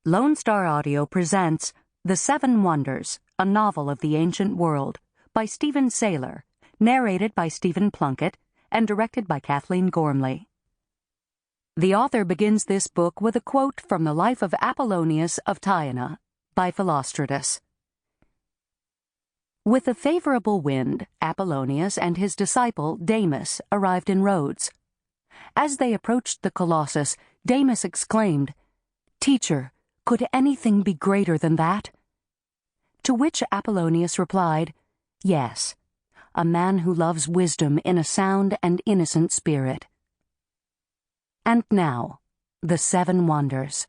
Lone Star Audio presents The Seven Wonders, a novel of the ancient world, by Steven Saylor, narrated by Stephen Plunkett, and directed by Kathleen Gormley. The author begins this book with a quote from the life of Apollonius of Tyana, by Philostratus. With a favorable wind, Apollonius and his disciple Damis arrived in Rhodes. As they approached the Colossus, Damis exclaimed, "Teacher, could anything be greater than that?" To which Apollonius replied, "Yes, a man who loves wisdom in a sound and innocent spirit." And now, the Seven Wonders.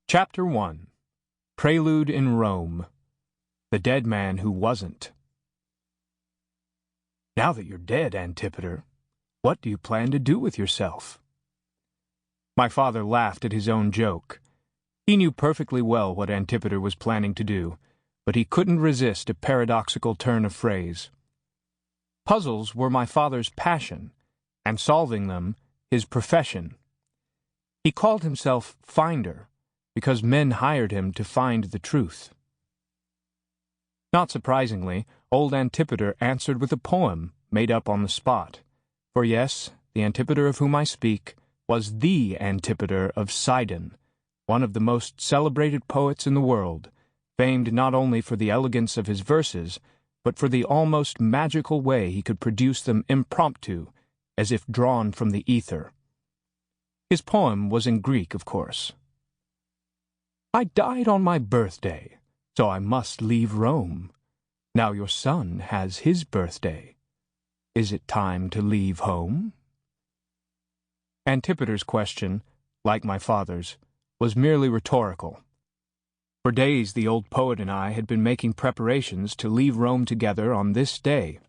Chapter 1. Prelude in Rome. The Dead Man Who Wasn't. Now that you're dead, Antipater, what do you plan to do with yourself? My father laughed at his own joke. He knew perfectly well what Antipater was planning to do, but he couldn't resist a paradoxical turn of phrase. Puzzles were my father's passion, and solving them his profession. He called himself Finder, because men hired him to find the truth. Not surprisingly, old Antipater answered with a poem made up on the spot. For yes, the Antipater of whom I speak was the Antipater of Sidon, one of the most celebrated poets in the world, famed not only for the elegance of his verses, but for the almost magical way he could produce them impromptu, as if drawn from the ether. His poem was in Greek, of course. I died on my birthday, so I must leave Rome. Now your son has his birthday. Is it time to leave home? Antipater's question, like my father's, was merely rhetorical. For days the old poet and I had been making preparations to leave Rome together on this day.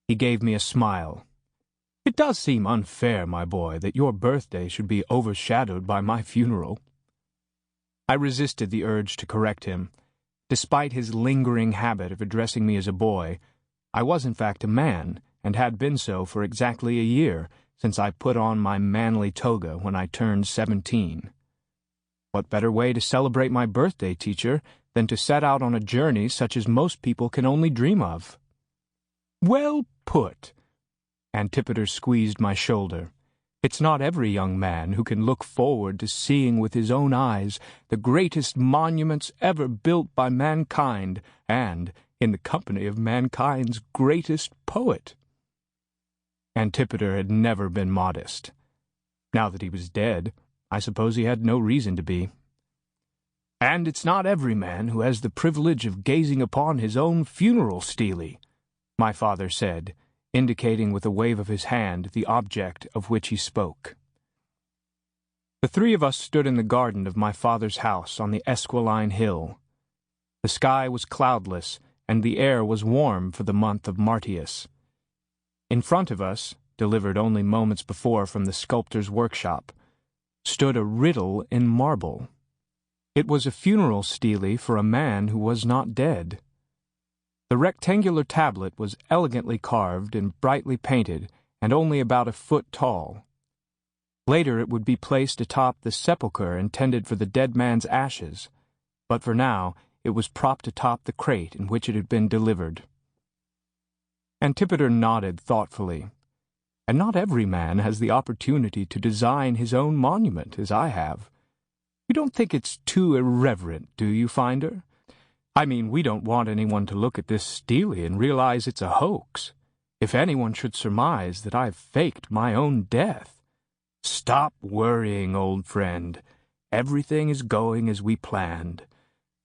He gave me a smile. It does seem unfair, my boy, that your birthday should be overshadowed by my funeral. I resisted the urge to correct him. Despite his lingering habit of addressing me as a boy, I was in fact a man, and had been so for exactly a year, since I put on my manly toga when I turned 17. What better way to celebrate my birthday, teacher, than to set out on a journey such as most people can only dream of? Well put. Antipater squeezed my shoulder. It's not every young man who can look forward to seeing with his own eyes the greatest monuments ever built by mankind, and in the company of mankind's greatest poet. Antipater had never been modest. Now that he was dead, I suppose he had no reason to be. And it's not every man who has the privilege of gazing upon his own funeral stele, my father said, indicating with a wave of his hand the object of which he spoke. The three of us stood in the garden of my father's house on the Esquiline Hill. The sky was cloudless, and the air was warm for the month of Martius. In front of us, delivered only moments before from the sculptor's workshop, stood a riddle in marble. It was a funeral stele for a man who was not dead. The rectangular tablet was elegantly carved and brightly painted, and only about a foot tall. Later it would be placed atop the sepulchre intended for the dead man's ashes, but for now it was propped atop the crate in which it had been delivered. Antipater nodded thoughtfully. And not every man has the opportunity to design his own monument, as I have. You don't think it's too irreverent, do you, Finder? I mean, we don't want anyone to look at this stele and realize it's a hoax. If anyone should surmise that I've faked my own death. Stop worrying, old friend. Everything is going as we planned.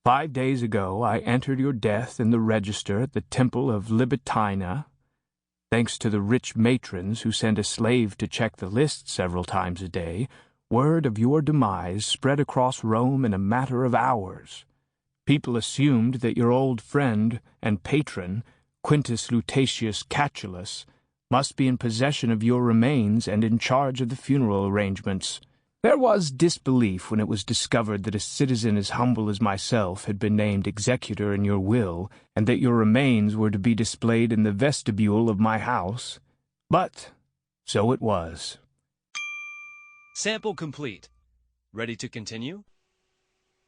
5 days ago I entered your death in the register at the Temple of Libitina. Thanks to the rich matrons who send a slave to check the list several times a day, word of your demise spread across Rome in a matter of hours. People assumed that your old friend and patron, Quintus Lutatius Catulus, must be in possession of your remains and in charge of the funeral arrangements. There was disbelief when it was discovered that a citizen as humble as myself had been named executor in your will, and that your remains were to be displayed in the vestibule of my house. But so it was. Sample complete. Ready to continue?